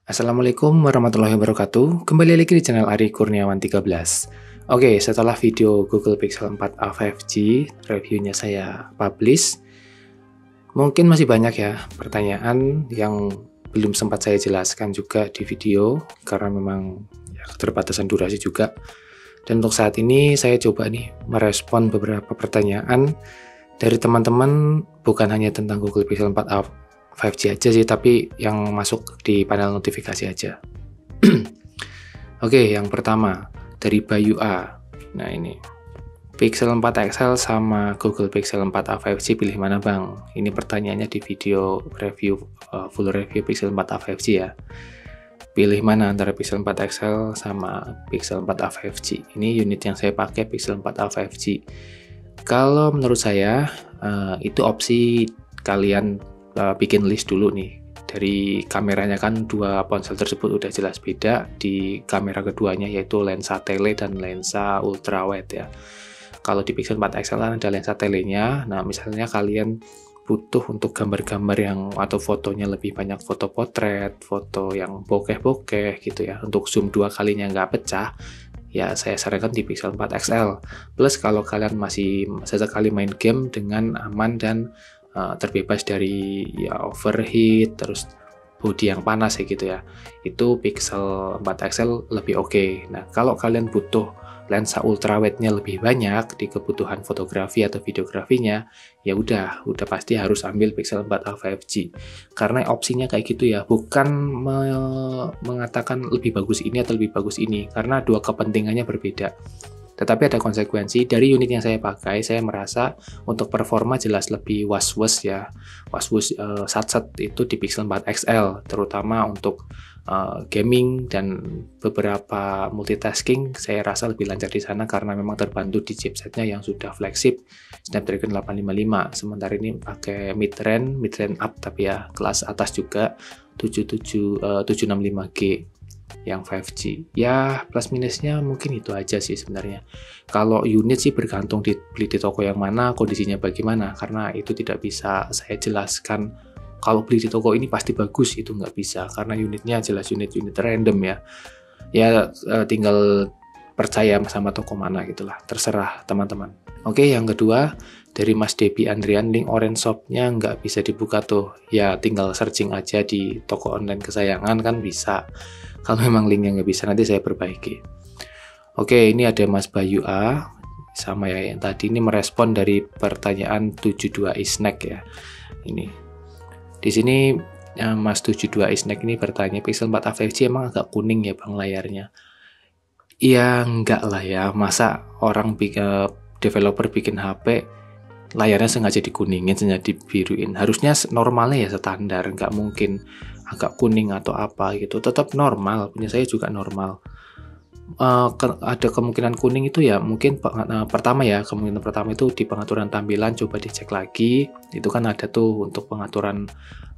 Assalamualaikum warahmatullahi wabarakatuh. Kembali lagi di channel Ari Kurniawan 13. Oke, setelah video Google Pixel 4a 5G reviewnya saya publish, mungkin masih banyak ya pertanyaan yang belum sempat saya jelaskan juga di video karena memang ya, keterbatasan durasi juga. Dan untuk saat ini saya coba nih merespon beberapa pertanyaan dari teman-teman, bukan hanya tentang Google Pixel 4a 5G aja sih, tapi yang masuk di panel notifikasi aja. Oke, yang pertama dari Bayu A. Nah ini, Pixel 4 XL sama Google Pixel 4a 5G pilih mana bang? Ini pertanyaannya di video review, full review Pixel 4a 5G ya. Pilih mana antara Pixel 4 XL sama Pixel 4a 5G? Ini unit yang saya pakai Pixel 4a 5G. Kalau menurut saya, itu opsi kalian bikin list dulu nih. Dari kameranya kan dua ponsel tersebut udah jelas beda di kamera keduanya, yaitu lensa tele dan lensa ultrawide ya. Kalau di Pixel 4 XL kan ada lensa telenya. Nah, misalnya kalian butuh untuk gambar-gambar yang atau fotonya lebih banyak foto potret, foto yang bokeh-bokeh gitu ya, untuk zoom 2 kalinya nggak pecah, ya saya sarankan di Pixel 4 XL. Plus kalau kalian masih sesekali main game dengan aman dan terbebas dari ya overheat, terus bodi yang panas ya gitu ya, itu Pixel 4 XL lebih oke. Nah, kalau kalian butuh lensa ultrawide-nya lebih banyak di kebutuhan fotografi atau videografinya, ya udah pasti harus ambil Pixel 4a 5G. Karena opsinya kayak gitu ya, bukan mengatakan lebih bagus ini atau lebih bagus ini, karena dua kepentingannya berbeda. Tetapi ada konsekuensi. Dari unit yang saya pakai, saya merasa untuk performa jelas lebih was-was ya. Was-was sat-sat itu di Pixel 4 XL, terutama untuk gaming dan beberapa multitasking, saya rasa lebih lancar di sana karena memang terbantu di chipsetnya yang sudah flagship Snapdragon 855. Sementara ini pakai mid-range up, tapi ya kelas atas juga 765G yang 5G. Ya, plus minusnya mungkin itu aja sih sebenarnya. Kalau unit sih bergantung beli di toko yang mana, kondisinya bagaimana, karena itu tidak bisa saya jelaskan. Kalau beli di toko ini pasti bagus, itu nggak bisa, karena unitnya jelas unit random ya. Ya, tinggal percaya sama toko mana gitulah, terserah teman-teman. Oke, yang kedua dari Mas Debi Andrian, link Orange Shop-nya nggak bisa dibuka tuh. Ya, tinggal searching aja di toko online kesayangan kan bisa. Kalau memang linknya nggak bisa, nanti saya perbaiki. Oke, ini ada Mas Bayu A. Sama ya yang tadi, ini merespon dari pertanyaan 72 Isnek ya. Ini. Di sini Mas 72 Isnek ini bertanya, Pixel 4a 5G emang agak kuning ya bang layarnya? Iya enggak lah ya, masa orang developer bikin HP layarnya sengaja dikuningin, sengaja dibiruin. Harusnya normalnya ya standar, nggak mungkin agak kuning atau apa gitu. Tetap normal, punya saya juga normal. Ada kemungkinan kuning itu ya mungkin pertama ya, kemungkinan pertama itu di pengaturan tampilan, coba dicek lagi. Itu kan ada tuh untuk pengaturan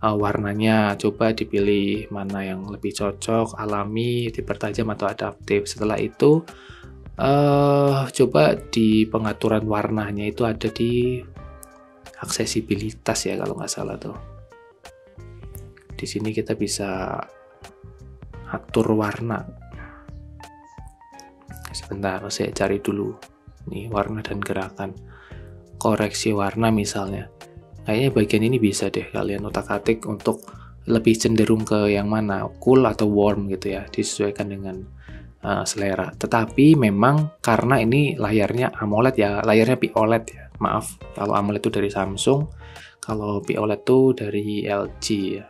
warnanya, coba dipilih mana yang lebih cocok, alami, dipertajam atau adaptif. Setelah itu coba di pengaturan warnanya itu ada di aksesibilitas ya kalau nggak salah tuh. Di sini kita bisa atur warna. Sebentar, saya cari dulu. Nih, warna dan gerakan. Koreksi warna misalnya. Kayaknya bagian ini bisa deh kalian otak-atik untuk lebih cenderung ke yang mana, cool atau warm gitu ya, disesuaikan dengan selera. Tetapi memang karena ini layarnya AMOLED ya, layarnya POLED ya. Maaf, kalau AMOLED itu dari Samsung, kalau POLED itu dari LG ya.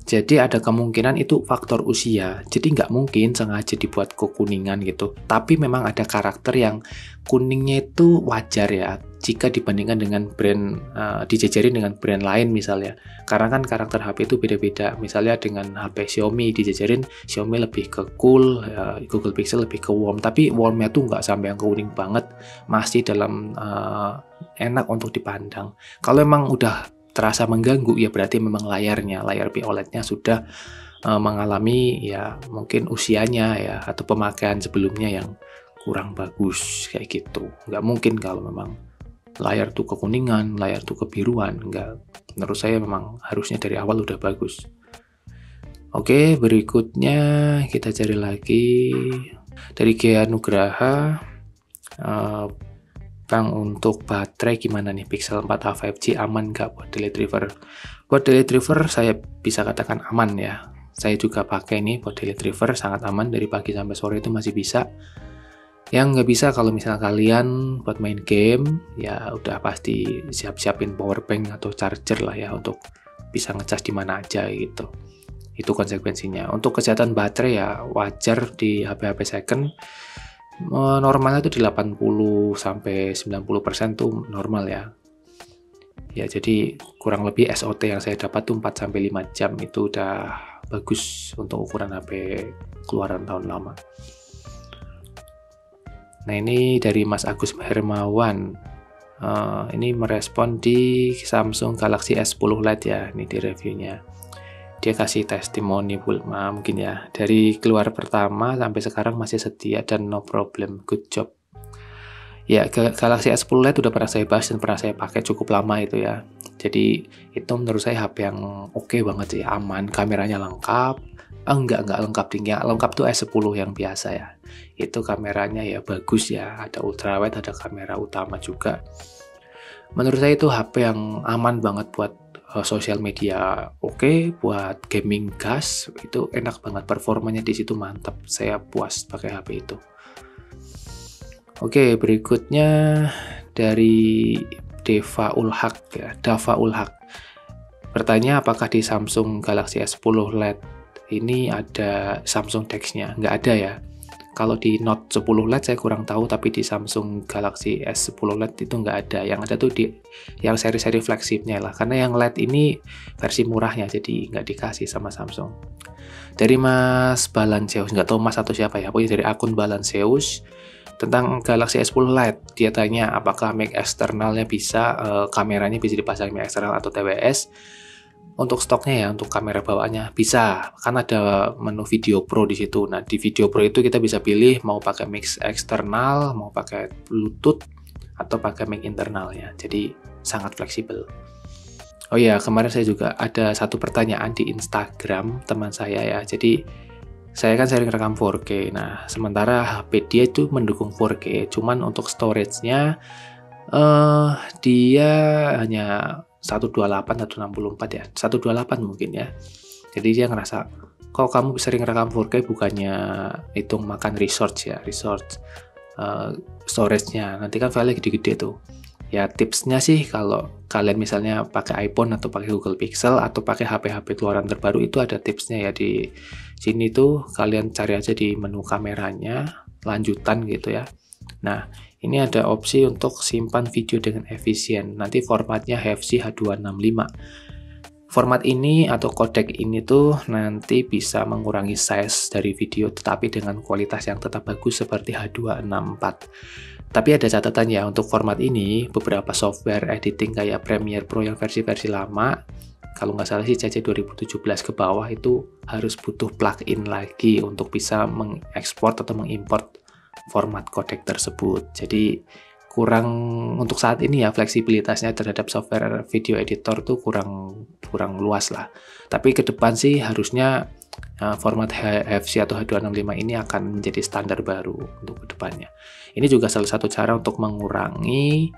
Jadi ada kemungkinan itu faktor usia. Jadi nggak mungkin sengaja dibuat kekuningan gitu. Tapi memang ada karakter yang kuningnya itu wajar ya, jika dibandingkan dengan brand, dijajarin dengan brand lain misalnya. Karena kan karakter HP itu beda-beda. Misalnya dengan HP Xiaomi dijajarin, Xiaomi lebih ke cool, Google Pixel lebih ke warm. Tapi warmnya tuh nggak sampai yang kuning banget, masih dalam enak untuk dipandang. Kalau emang udah terasa mengganggu, ya berarti memang layar POLED-nya sudah mengalami ya mungkin usianya ya, atau pemakaian sebelumnya yang kurang bagus kayak gitu. Nggak mungkin kalau memang layar tuh kekuningan, layar tuh kebiruan, nggak. Menurut saya memang harusnya dari awal udah bagus. Oke, berikutnya kita cari lagi dari Gia Nugraha. Bang, untuk baterai gimana nih? Pixel 4a 5G aman nggak buat daily driver? Buat daily driver saya bisa katakan aman ya. Saya juga pakai nih buat daily driver, sangat aman, dari pagi sampai sore itu masih bisa. Yang nggak bisa kalau misalnya kalian buat main game, ya udah pasti siap-siapin power bank atau charger lah ya untuk bisa ngecas di mana aja gitu. Itu konsekuensinya. Untuk kesehatan baterai ya wajar di HP-HP second. Normalnya itu di 80 sampai 90% tuh normal ya. Ya, jadi kurang lebih SOT yang saya dapat tuh 4 sampai 5 jam itu udah bagus untuk ukuran HP keluaran tahun lama. Nah, ini dari Mas Agus Hermawan. Ini merespon di Samsung Galaxy S10 Lite ya, ini di reviewnya. Dia kasih testimoni mungkin ya, dari keluar pertama sampai sekarang masih setia dan no problem, good job. Ya, Galaxy S10 Lite udah pernah saya bahas dan pernah saya pakai cukup lama itu ya. Jadi itu menurut saya HP yang oke banget sih, aman, kameranya lengkap. Enggak lengkap tinggi, lengkap tuh S10 yang biasa ya. Itu kameranya ya bagus ya, ada ultrawide, ada kamera utama juga. Menurut saya itu HP yang aman banget buat sosial media, oke, buat gaming gas itu enak banget, performanya di situ mantap. Saya puas pakai HP itu. Oke, berikutnya dari Dava Ulhaq ya, Dava Ulhaq. Bertanya apakah di Samsung Galaxy S10 Lite ini ada Samsung DeX-nya? Nggak ada ya. Kalau di Note 10 Lite saya kurang tahu, tapi di Samsung Galaxy S10 Lite itu nggak ada. Yang ada tuh di yang seri-seri flagshipnya lah. Karena yang Lite ini versi murahnya, jadi nggak dikasih sama Samsung. Dari Mas Balanceus, nggak tahu Mas atau siapa ya, pokoknya dari akun Balanceus, tentang Galaxy S10 Lite. Dia tanya apakah mic eksternalnya bisa, kameranya bisa dipasang mic eksternal atau TWS. Untuk stoknya ya, untuk kamera bawaannya bisa, kan ada menu Video Pro di situ. Nah, di Video Pro itu kita bisa pilih mau pakai mic eksternal, mau pakai Bluetooth, atau pakai mic internalnya. Jadi sangat fleksibel. Oh ya, kemarin saya juga ada satu pertanyaan di Instagram teman saya ya. Jadi saya kan sering rekam 4K. Nah, sementara HP dia itu mendukung 4K, cuman untuk storage-nya dia hanya 128 atau 64 ya, 128 mungkin ya. Jadi dia ngerasa, kok kamu sering rekam 4K bukannya hitung makan resource storage-nya, nanti kan file gede-gede tuh. Ya tipsnya sih kalau kalian misalnya pakai iPhone atau pakai Google Pixel atau pakai HP-HP keluaran terbaru, itu ada tipsnya ya. Di sini tuh kalian cari aja di menu kameranya, lanjutan gitu ya. Nah, ini ada opsi untuk simpan video dengan efisien. Nanti formatnya HFC H265. Format ini atau codec ini tuh nanti bisa mengurangi size dari video tetapi dengan kualitas yang tetap bagus seperti H264. Tapi ada catatan ya, untuk format ini beberapa software editing kayak Premiere Pro yang versi-versi lama, kalau nggak salah sih CC 2017 ke bawah, itu harus butuh plugin lagi untuk bisa mengekspor atau mengimport format codec tersebut. Jadi kurang untuk saat ini ya, fleksibilitasnya terhadap software video editor tuh kurang luas lah. Tapi ke depan sih harusnya format HFC atau H265 ini akan menjadi standar baru untuk ke depannya. Ini juga salah satu cara untuk mengurangi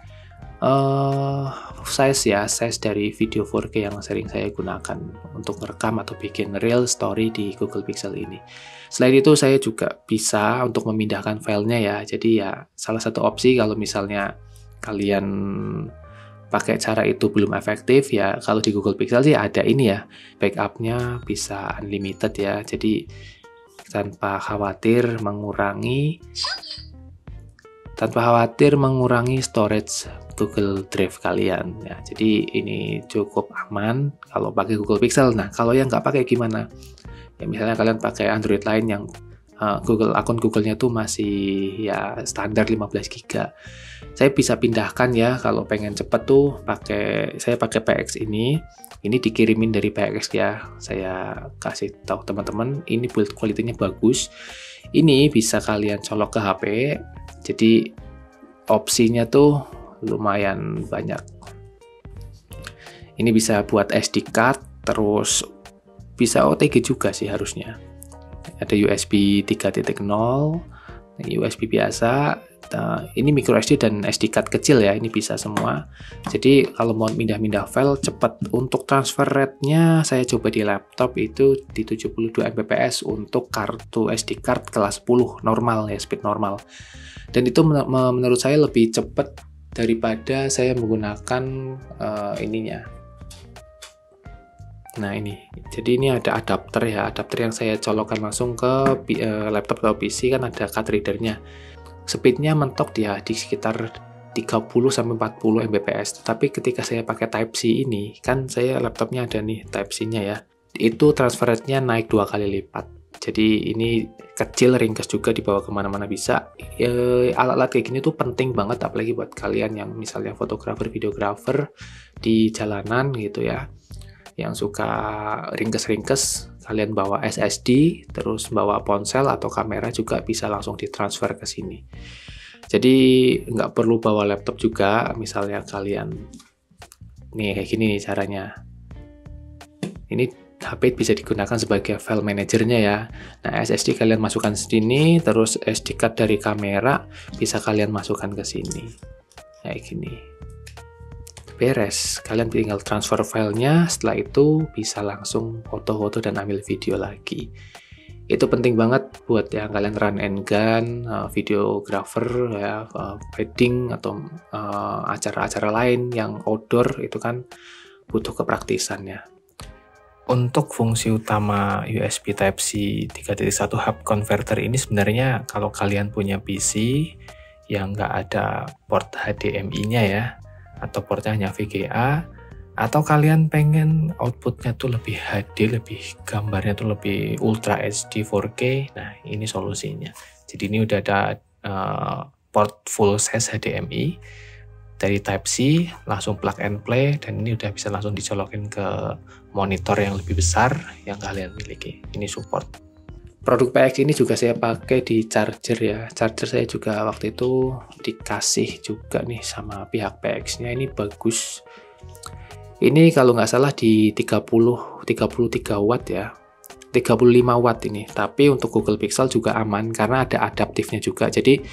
size dari video 4K yang sering saya gunakan untuk merekam atau bikin real story di Google Pixel ini. Selain itu saya juga bisa untuk memindahkan filenya ya. Jadi ya salah satu opsi kalau misalnya kalian pakai cara itu belum efektif ya, kalau di Google Pixel sih ada ini ya, backupnya bisa unlimited ya. Jadi tanpa khawatir mengurangi storage Google Drive kalian ya. Jadi ini cukup aman kalau pakai Google Pixel. Nah, kalau yang nggak pakai gimana? Ya misalnya kalian pakai Android lain yang akun Google-nya tuh masih ya standar 15 GB. Saya bisa pindahkan ya kalau pengen cepet tuh saya pakai PX ini dikirimin dari PX ya. Saya kasih tahu teman-teman, ini build quality-nya bagus. Ini bisa kalian colok ke HP. Jadi opsinya tuh lumayan banyak. Ini bisa buat SD card, terus bisa OTG juga sih harusnya. Ada USB 3.0, USB biasa, ini micro SD dan SD card kecil ya, ini bisa semua. Jadi kalau mau pindah-pindah file cepat. Untuk transfer rate-nya saya coba di laptop itu di 72 Mbps untuk kartu SD card kelas 10 normal ya, speed normal. Dan itu menurut saya lebih cepat daripada saya menggunakan ininya. Nah ini, jadi ini ada adapter ya, adapter yang saya colokkan langsung ke laptop atau PC, kan ada card readernya. Speednya mentok dia di sekitar 30-40 Mbps. Tapi ketika saya pakai Type-C ini, kan saya laptopnya ada nih Type-C-nya ya, itu transfer rate-nya naik 2 kali lipat. Jadi ini kecil, ringkas juga, dibawa kemana-mana bisa. Alat-alat kayak gini tuh penting banget, apalagi buat kalian yang misalnya fotografer, videografer di jalanan gitu ya, yang suka ringkes-ringkes, kalian bawa SSD, terus bawa ponsel atau kamera juga bisa langsung ditransfer ke sini. Jadi nggak perlu bawa laptop juga, misalnya kalian, nih kayak gini nih caranya. Ini HP bisa digunakan sebagai file manajernya ya. Nah SSD kalian masukkan sini, terus SD card dari kamera bisa kalian masukkan ke sini. Kayak gini. Beres, kalian tinggal transfer filenya, setelah itu bisa langsung foto-foto dan ambil video lagi. Itu penting banget buat yang kalian run and gun, videographer ya, wedding atau acara-acara lain yang outdoor, itu kan butuh kepraktisannya. Untuk fungsi utama USB Type-C 3.1 hub converter ini sebenarnya kalau kalian punya PC yang nggak ada port HDMI-nya ya, atau portnya hanya VGA, atau kalian pengen outputnya tuh lebih HD, lebih gambarnya tuh lebih Ultra HD 4K, nah ini solusinya. Jadi ini udah ada port full size HDMI dari Type-C, langsung plug and play, dan ini udah bisa langsung dicolokin ke monitor yang lebih besar yang kalian miliki. Ini support. Produk PX ini juga saya pakai di charger ya. Charger saya juga waktu itu dikasih juga nih sama pihak PX-nya, ini bagus. Ini kalau nggak salah di 33 watt ya. 35 watt ini. Tapi untuk Google Pixel juga aman karena ada adaptifnya juga. Jadi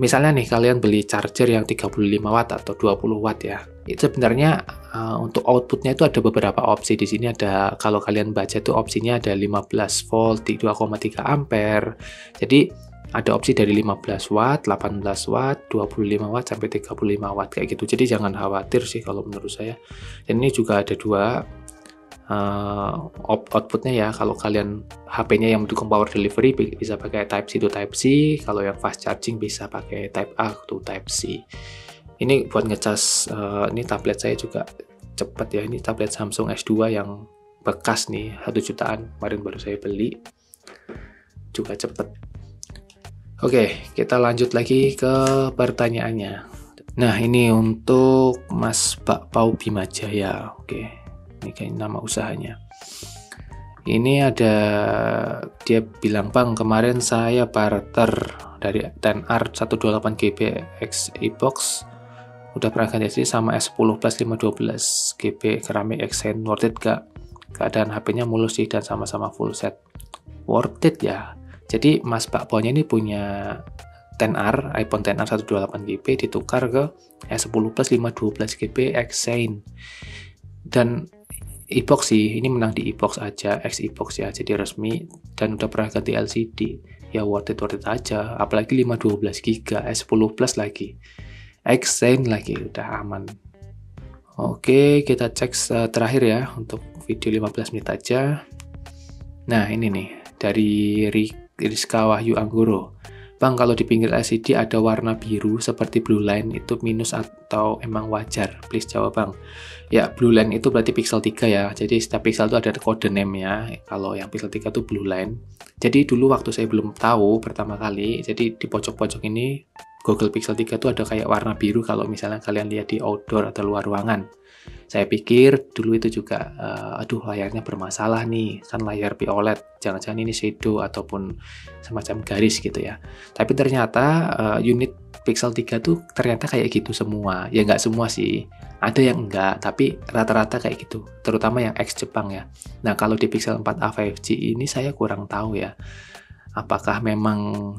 misalnya nih kalian beli charger yang 35 watt atau 20 watt ya. Itu sebenarnya untuk outputnya itu ada beberapa opsi. Di sini ada, kalau kalian baca tuh opsinya ada 15 volt, 2,3 ampere. Jadi ada opsi dari 15 watt, 18 watt, 25 watt sampai 35 watt kayak gitu. Jadi jangan khawatir sih kalau menurut saya. Dan ini juga ada dua outputnya ya. Kalau kalian HP-nya yang mendukung power delivery bisa pakai Type-C to Type-C, kalau yang fast charging bisa pakai Type A to Type-C. Ini buat ngecas, ini tablet saya juga cepet ya. Ini tablet Samsung S2 yang bekas nih, 1 jutaan, kemarin baru saya beli, juga cepet. Oke, kita lanjut lagi ke pertanyaannya. Nah ini untuk Mas Bakpao Bimajaya. Oke, ini kayak nama usahanya. Ini ada, dia bilang, Bang, kemarin saya barter dari 10R 128GB X e-box, udah pernah ganti sama S10 plus 512 GB keramik Accent, worth it gak? Keadaan HP-nya mulus sih dan sama-sama full set. Worth it ya. Jadi Mas Bakpao-nya ini punya 10R, iPhone 10R 128GB ditukar ke S10 plus 512 GB Accent. Dan e-box sih, ini menang di e-box aja, X e-box ya, jadi resmi, dan udah pernah ganti LCD, ya worth it aja, apalagi 512 GB, S10 plus lagi, Accent lagi, udah aman. Oke, kita cek terakhir ya, untuk video 15 menit aja. Nah ini nih, dari Rizka Wahyu Anggoro. Bang, kalau di pinggir LCD ada warna biru seperti blue line, itu minus atau emang wajar? Please jawab, Bang. Ya, blue line itu berarti pixel 3 ya. Jadi setiap pixel itu ada kode name-nya. Kalau yang pixel 3 itu blue line. Jadi dulu waktu saya belum tahu pertama kali, jadi di pojok-pojok ini Google Pixel 3 itu ada kayak warna biru kalau misalnya kalian lihat di outdoor atau luar ruangan. Saya pikir dulu itu juga, aduh layarnya bermasalah nih, kan layar POLED, jangan-jangan ini shadow ataupun semacam garis gitu ya. Tapi ternyata unit Pixel 3 tuh ternyata kayak gitu semua. Ya nggak semua sih, ada yang enggak, tapi rata-rata kayak gitu, terutama yang X Jepang ya. Nah kalau di Pixel 4a 5G ini saya kurang tahu ya, apakah memang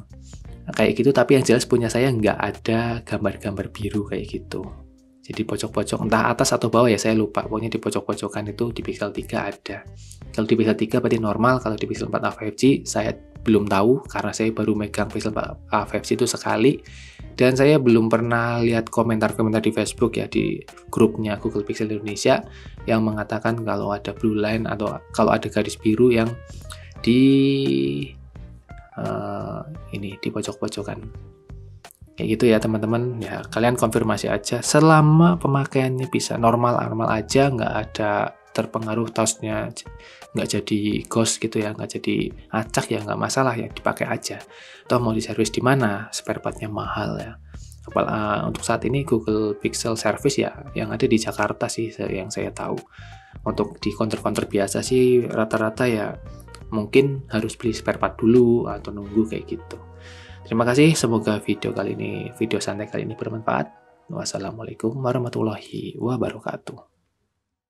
kayak gitu, tapi yang jelas punya saya nggak ada gambar-gambar biru kayak gitu. Jadi pojok-pojok entah atas atau bawah ya saya lupa, pokoknya di pojok-pojokan itu di Pixel 3 ada. Kalau di Pixel 3 berarti normal, kalau di Pixel 4a 5G saya belum tahu karena saya baru megang Pixel 4a 5G itu sekali, dan saya belum pernah lihat komentar-komentar di Facebook ya, di grupnya Google Pixel Indonesia yang mengatakan kalau ada blue line atau kalau ada garis biru yang di ini di pojok-pojokan. Kayak gitu ya teman-teman, ya kalian konfirmasi aja, selama pemakaiannya bisa normal-normal aja, nggak ada terpengaruh touch-nya, nggak jadi ghost gitu ya, nggak jadi acak ya, nggak masalah ya, dipakai aja. Toh mau diservis di mana, spare part-nya mahal ya. Untuk saat ini Google Pixel Service ya yang ada di Jakarta sih yang saya tahu. Untuk di counter-counter biasa sih rata-rata ya mungkin harus beli spare part dulu atau nunggu kayak gitu. Terima kasih, semoga video santai kali ini bermanfaat. Wassalamualaikum warahmatullahi wabarakatuh.